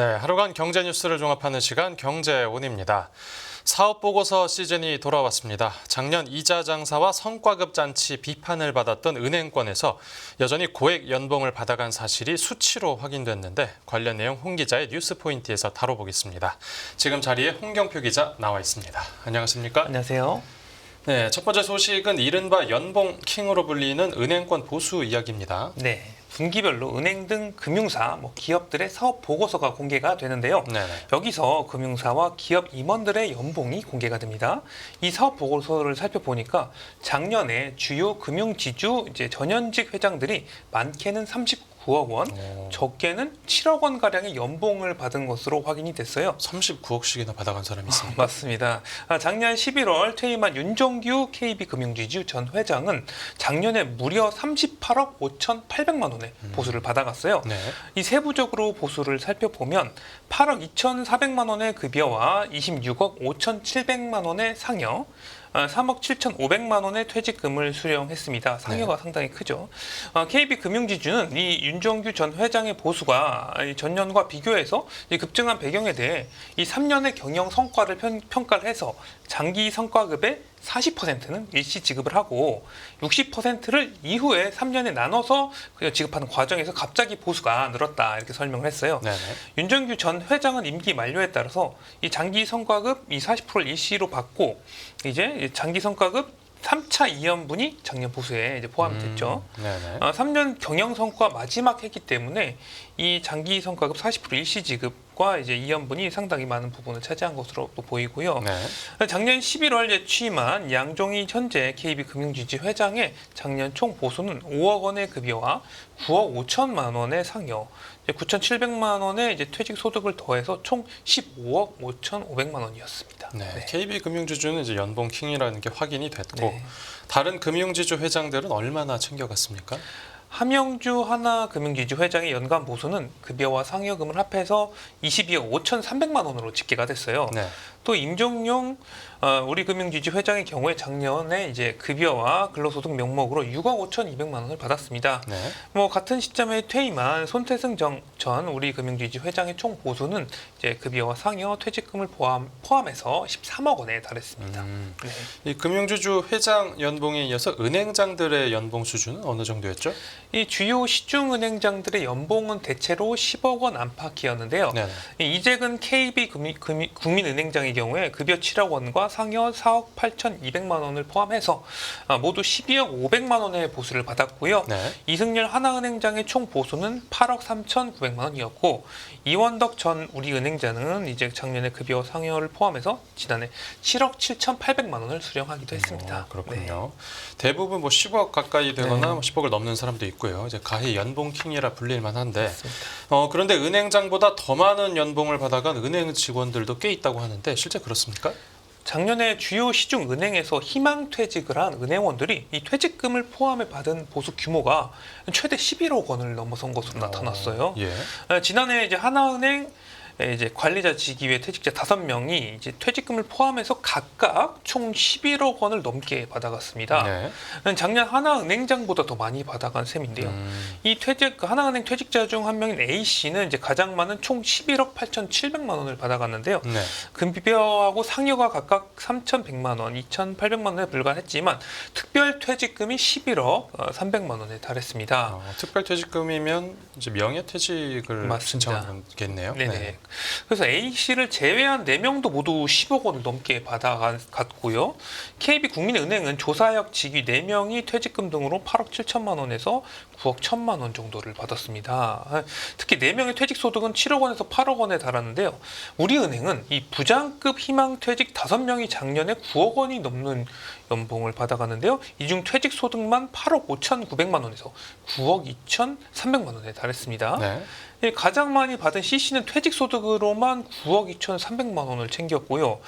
네, 하루간 경제 뉴스를 종합하는 시간 경제온입니다. 사업보고서 시즌이 돌아왔습니다. 작년 이자 장사와 성과급 잔치 비판을 받았던 은행권에서 여전히 고액 연봉을 받아간 사실이 수치로 확인됐는데 관련 내용 홍 기자의 뉴스포인트에서 다뤄보겠습니다. 지금 자리에 홍경표 기자 나와 있습니다. 안녕하십니까? 안녕하세요. 네, 첫 번째 소식은 이른바 연봉 킹으로 불리는 은행권 보수 이야기입니다. 네, 분기별로 은행 등 금융사, 기업들의 사업 보고서가 공개가 되는데요. 네네. 여기서 금융사와 기업 임원들의 연봉이 공개가 됩니다. 이 사업 보고서를 살펴보니까 작년에 주요 금융지주 전현직 회장들이 많게는 39억 원, 적게는 7억 원 가량의 연봉을 받은 것으로 확인이 됐어요. 39억씩이나 받아간 사람이 있습니다. 맞습니다. 작년 11월 퇴임한 윤종규 KB금융지주 전 회장은 작년에 무려 38억 5,800만 원의 보수를 받아갔어요. 네. 이 세부적으로 보수를 살펴보면 8억 2,400만 원의 급여와 26억 5,700만 원의 상여, 3억 7,500만 원의 퇴직금을 수령했습니다. 상여가 상당히 크죠. KB금융지주는 이 윤종규 전 회장의 보수가 전년과 비교해서 급증한 배경에 대해 이 3년의 경영 성과를 평가를 해서 장기 성과급의 40%는 일시 지급을 하고 60%를 이후에 3년에 나눠서 지급하는 과정에서 갑자기 보수가 늘었다 이렇게 설명을 했어요. 네네. 윤종규 전 회장은 임기 만료에 따라서 이 장기 성과급 이 40%를 일시로 받고 이제 장기 성과급 3차 이연분이 작년 보수에 이제 포함됐죠. 네네. 3년 경영 성과 마지막 해기 때문에 이 장기 성과급 40% 일시 지급과 이제 이연분이 상당히 많은 부분을 차지한 것으로 또 보이고요. 네. 작년 11월 취임한 양종희 현재 KB금융지주 회장의 작년 총 보수는 5억 원의 급여와 9억 5천만 원의 상여, 9,700만 원의 이제 퇴직 소득을 더해서 총 15억 5,500만 원이었습니다. 네. 네. KB금융지주는 이제 연봉 킹이라는 게 확인이 됐고 네. 다른 금융지주 회장들은 얼마나 챙겨갔습니까? 함영주 하나금융지주 회장의 연간 보수는 급여와 상여금을 합해서 22억 5,300만 원으로 집계가 됐어요. 네. 또 임종용 우리금융지주 회장의 경우에 작년에 이제 급여와 근로소득 명목으로 6억 5,200만 원을 받았습니다. 네. 같은 시점에 퇴임한 손태승 전 우리금융지주 회장의 총 보수는 이제 급여와 상여, 퇴직금을 포함해서 13억 원에 달했습니다. 네. 이 금융지주 회장 연봉에 이어서 은행장들의 연봉 수준은 어느 정도였죠? 이 주요 시중은행장들의 연봉은 대체로 10억 원 안팎이었는데요. 네. 이재근 KB국민은행장의 경우에 급여 7억 원과 상여 4억 8,200만 원을 포함해서 모두 12억 500만 원의 보수를 받았고요. 네. 이승열 하나은행장의 총 보수는 8억 3,900만 원이었고 이원덕 전 우리은행장은 이제 작년에 급여 상여를 포함해서 지난해 7억 7,800만 원을 수령하기도 했습니다. 그렇군요. 대부분 10억 가까이 되거나 네. 10억을 넘는 사람도 있고요. 이제 가히 연봉 킹이라 불릴 만한데 맞습니다. 그런데 은행장보다 더 많은 연봉을 받아간 은행 직원들도 꽤 있다고 하는데 실제 그렇습니까? 작년에 주요 시중 은행에서 희망퇴직을 한 은행원들이 이 퇴직금을 포함해 받은 보수 규모가 최대 11억 원을 넘어선 것으로 나타났어요. 예. 지난해 이제 하나은행 이제 관리자 직위의 퇴직자 5명이 이제 퇴직금을 포함해서 각각 총 11억 원을 넘게 받아갔습니다. 네. 작년 하나은행장보다 더 많이 받아간 셈인데요. 이 하나은행 퇴직자 중 한 명인 A 씨는 이제 가장 많은 총 11억 8,700만 원을 받아갔는데요. 네. 급여하고 상여가 각각 3,100만 원, 2,800만 원에 불과했지만 특별 퇴직금이 11억 300만 원에 달했습니다. 특별 퇴직금이면 이제 명예 퇴직을 맞습니다. 신청하겠네요. 네네. 네. 그래서 A 씨를 제외한 4명도 모두 10억 원을 넘게 받아갔고요. KB국민은행은 조사역 직위 4명이 퇴직금 등으로 8억 7천만 원에서 9억 1천만 원 정도를 받았습니다. 특히 4명의 퇴직 소득은 7억 원에서 8억 원에 달하는데요. 우리은행은 이 부장급 희망퇴직 5명이 작년에 9억 원이 넘는 연봉을 받아가는데요. 이 중 퇴직 소득만 8억 5,900만 원에서 9억 2,300만 원에 달했습니다. 네. 가장 많이 받은 C씨는 퇴직 소득으로만 9억 2,300만 원을 챙겼고요.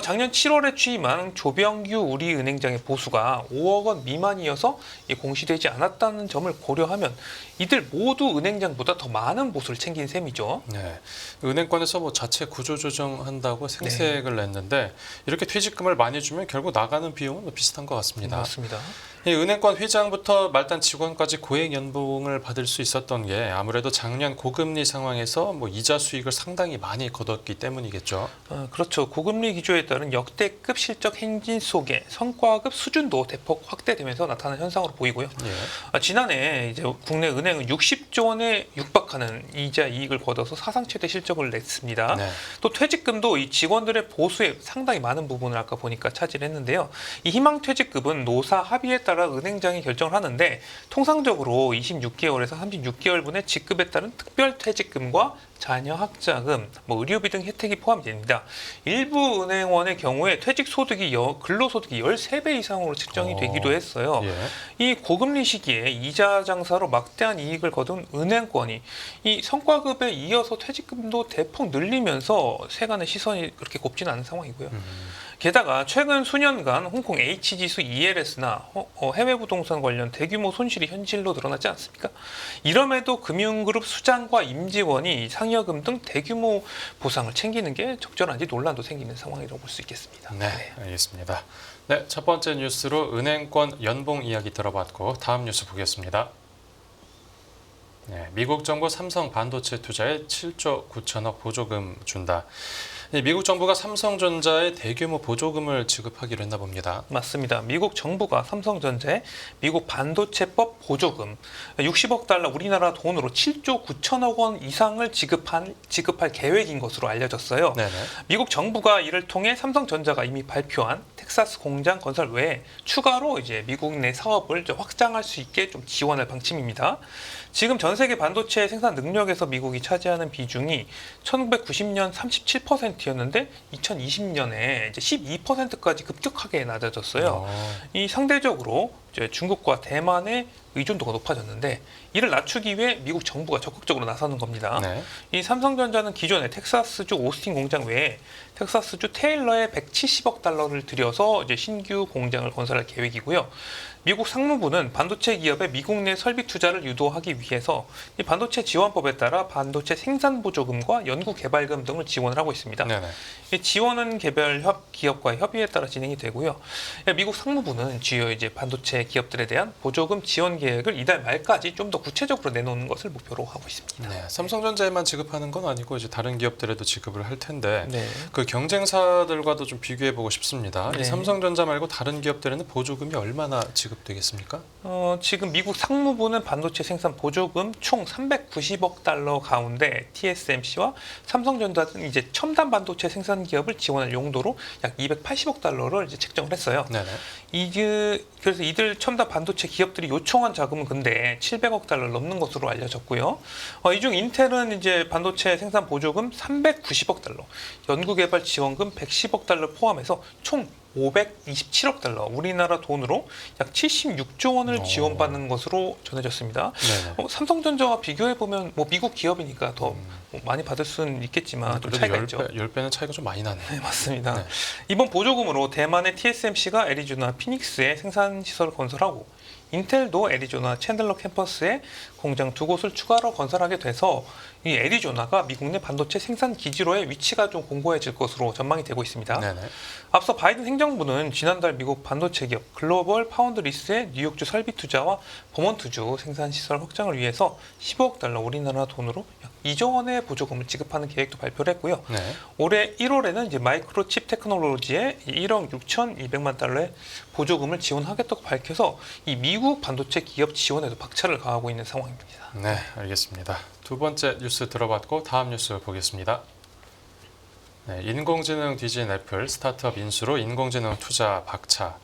작년 7월에 취임한 조병규 우리은행장의 보수가 5억 원 미만이어서 공시되지 않았다는 점을 고려하면 이들 모두 은행장보다 더 많은 보수를 챙긴 셈이죠. 네. 은행권에서 자체 구조조정한다고 생색을 냈는데 이렇게 퇴직금을 많이 주면 결국 나가는 비용은 경우는 비슷한 것 같습니다. 맞습니다. 이 은행권 회장부터 말단 직원까지 고액 연봉을 받을 수 있었던 게 아무래도 작년 고금리 상황에서 이자 수익을 상당히 많이 거뒀기 때문이겠죠. 그렇죠. 고금리 기조에 따른 역대급 실적 행진 속에 성과급 수준도 대폭 확대되면서 나타난 현상으로 보이고요. 예. 지난해 이제 국내 은행은 60조 원에 육박하는 이자 이익을 거둬서 사상 최대 실적을 냈습니다. 네. 또 퇴직금도 이 직원들의 보수에 상당히 많은 부분을 아까 보니까 차지를 했는데요. 이 희망 퇴직금은 노사 합의에 따라 은행장이 결정을 하는데 통상적으로 26개월에서 36개월분의 직급에 따른 특별 퇴직금과 자녀 학자금, 의료비 등 혜택이 포함이 됩니다. 일부 은행원의 경우에 퇴직 소득이 근로소득이 13배 이상으로 측정이 되기도 했어요. 예. 이 고금리 시기에 이자 장사로 막대한 이익을 거둔 은행권이 이 성과급에 이어서 퇴직금도 대폭 늘리면서 세간의 시선이 그렇게 곱지는 않은 상황이고요. 게다가 최근 수년간 홍콩 H지수 ELS나 해외 부동산 관련 대규모 손실이 현실로 드러났지 않습니까? 이럼에도 금융그룹 수장과 임직원이 상여금 등 대규모 보상을 챙기는 게 적절한지 논란도 생기는 상황이라고 볼 수 있겠습니다. 네, 알겠습니다. 네, 첫 번째 뉴스로 은행권 연봉 이야기 들어봤고 다음 뉴스 보겠습니다. 네, 미국 정부 삼성 반도체 투자에 7조 9천억 보조금 준다. 미국 정부가 삼성전자에 대규모 보조금을 지급하기로 했나 봅니다. 맞습니다. 미국 정부가 삼성전자에 미국 반도체법 보조금 60억 달러 우리나라 돈으로 7조 9천억 원 이상을 지급할 계획인 것으로 알려졌어요. 네네. 미국 정부가 이를 통해 삼성전자가 이미 발표한 텍사스 공장 건설 외에 추가로 이제 미국 내 사업을 확장할 수 있게 좀 지원할 방침입니다. 지금 전 세계 반도체 생산 능력에서 미국이 차지하는 비중이 1990년 37%였는데 2020년에 이제 12%까지 급격하게 낮아졌어요. 이 상대적으로 이제 중국과 대만의 의존도가 높아졌는데 이를 낮추기 위해 미국 정부가 적극적으로 나서는 겁니다. 네. 이 삼성전자는 기존에 텍사스주 오스틴 공장 외에 텍사스주 테일러에 170억 달러를 들여서 이제 신규 공장을 건설할 계획이고요. 미국 상무부는 반도체 기업의 미국 내 설비 투자를 유도하기 위해서 이 반도체 지원법에 따라 반도체 생산 보조금과 연구 개발금 등을 지원을 하고 있습니다. 네네. 이 지원은 개별 기업과의 협의에 따라 진행이 되고요. 미국 상무부는 주요 이제 반도체 기업들에 대한 보조금 지원 계획을 이달 말까지 좀 더 구체적으로 내놓는 것을 목표로 하고 있습니다. 네, 삼성전자에만 지급하는 건 아니고 이제 다른 기업들에도 지급을 할 텐데 네. 그 경쟁사들과도 좀 비교해 보고 싶습니다. 네. 이 삼성전자 말고 다른 기업들에는 보조금이 얼마나 지급되겠습니까? 지금 미국 상무부는 반도체 생산 보조금 총 390억 달러 가운데 TSMC와 삼성전자 등 이제 첨단 반도체 생산 기업을 지원할 용도로 약 280억 달러를 이제 책정을 했어요. 네네. 그래서 이들 첨단 반도체 기업들이 요청한 자금은 근데 700억 달러를 넘는 것으로 알려졌고요. 이 중 인텔은 이제 반도체 생산 보조금 390억 달러, 연구개발 지원금 110억 달러 포함해서 총 527억 달러, 우리나라 돈으로 약 76조 원을 지원받는 것으로 전해졌습니다. 삼성전자와 비교해 보면 미국 기업이니까 더 많이 받을 수는 있겠지만 좀 차이가 있죠. 10배는 차이가 좀 많이 나네요. 네, 맞습니다. 네. 이번 보조금으로 대만의 TSMC가 애리조나 피닉스에 생산 시설을 건설하고 인텔도 애리조나 챈들러 캠퍼스에 공장 2곳을 추가로 건설하게 돼서 이 애리조나가 미국 내 반도체 생산 기지로의 위치가 좀 공고해질 것으로 전망이 되고 있습니다. 네네. 앞서 바이든 행정부는 지난달 미국 반도체 기업 글로벌 파운드리스의 뉴욕주 설비 투자와 버몬트주 생산 시설 확장을 위해서 15억 달러 우리나라 돈으로 약 2조 원의 보조금을 지급하는 계획도 발표를 했고요. 네. 올해 1월에는 이제 마이크로칩 테크놀로지에 1억 6,200만 달러의 보조금을 지원하겠다고 밝혀서 이 미국 반도체 기업 지원에도 박차를 가하고 있는 상황입니다. 네, 알겠습니다. 두 번째 뉴스 들어봤고 다음 뉴스 보겠습니다. 네, 인공지능 뒤진 애플 스타트업 인수로 인공지능 투자 박차.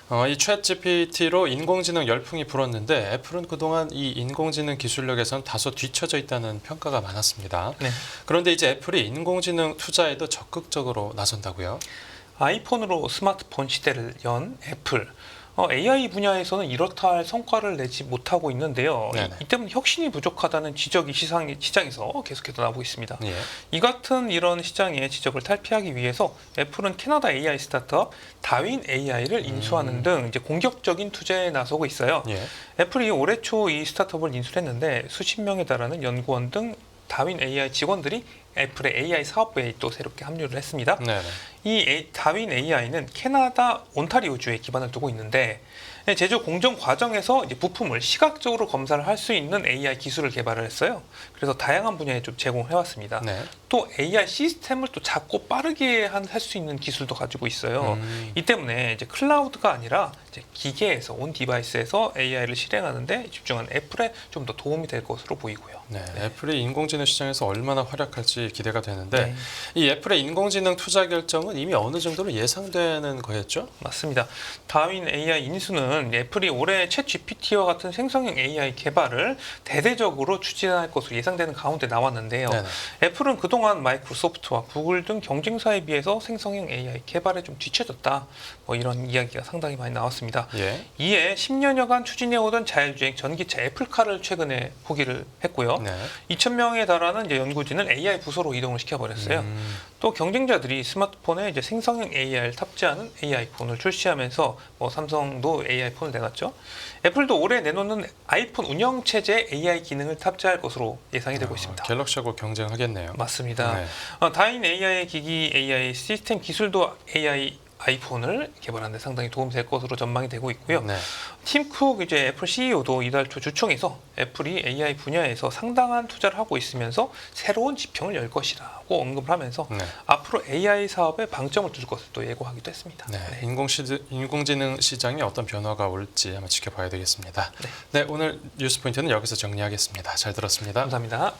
이 챗GPT로 인공지능 열풍이 불었는데 애플은 그동안 이 인공지능 기술력에선 다소 뒤처져 있다는 평가가 많았습니다. 네. 그런데 이제 애플이 인공지능 투자에도 적극적으로 나선다고요? 아이폰으로 스마트폰 시대를 연 애플. AI 분야에서는 이렇다 할 성과를 내지 못하고 있는데요. 이 때문에 혁신이 부족하다는 지적이 시장에서 계속해서 나오고 있습니다. 예. 이 같은 이런 시장의 지적을 탈피하기 위해서 애플은 캐나다 AI 스타트업 다윈 AI를 인수하는 등 이제 공격적인 투자에 나서고 있어요. 예. 애플이 올해 초 이 스타트업을 인수했는데 수십 명에 달하는 연구원 등 다윈 AI 직원들이 애플의 AI 사업부에 또 새롭게 합류를 했습니다. 네. 이 다윈 AI는 캐나다 온타리오주에 기반을 두고 있는데 제조 공정 과정에서 이제 부품을 시각적으로 검사를 할 수 있는 AI 기술을 개발을 했어요. 그래서 다양한 분야에 좀 제공을 해왔습니다. 네. 또 AI 시스템을 또 작고 빠르게 할 수 있는 기술도 가지고 있어요. 이 때문에 이제 클라우드가 아니라 이제 기계에서 온 디바이스에서 AI를 실행하는데 집중한 애플에 좀 더 도움이 될 것으로 보이고요. 네, 애플이 인공지능 시장에서 얼마나 활약할지 기대가 되는데 네. 이 애플의 인공지능 투자 결정은 이미 어느 정도로 예상되는 거였죠? 맞습니다. 다윈 AI 인수는 애플이 올해 챗 GPT와 같은 생성형 AI 개발을 대대적으로 추진할 것으로 예상되는 가운데 나왔는데요. 네네. 애플은 그동안 마이크로소프트와 구글 등 경쟁사에 비해서 생성형 AI 개발에 좀 뒤처졌다. 뭐 이런 이야기가 상당히 많이 나왔습니다. 예. 이에 10년여간 추진해오던 자율주행 전기차 애플카를 최근에 포기를 했고요. 네. 2,000명에 달하는 이제 연구진을 AI 부서로 이동을 시켜버렸어요. 또 경쟁자들이 스마트폰에 이제 생성형 AI를 탑재하는 AI 폰을 출시하면서 뭐 삼성도 AI 폰을 내놨죠. 애플도 올해 내놓는 아이폰 운영 체제 AI 기능을 탑재할 것으로 예상이 되고 있습니다. 갤럭시하고 경쟁하겠네요. 맞습니다. 네. 다인 AI 기기 AI 시스템 기술도 AI 아이폰을 개발하는 데 상당히 도움이 될 것으로 전망이 되고 있고요. 네. 팀 쿡 이제 애플 CEO도 이달 초 주총에서 애플이 AI 분야에서 상당한 투자를 하고 있으면서 새로운 지평을 열 것이라고 언급을 하면서 네. 앞으로 AI 사업에 방점을 둘 것을 또 예고하기도 했습니다. 네. 인공지능 시장에 어떤 변화가 올지 한번 지켜봐야 되겠습니다. 네, 오늘 뉴스 포인트는 여기서 정리하겠습니다. 잘 들었습니다. 감사합니다.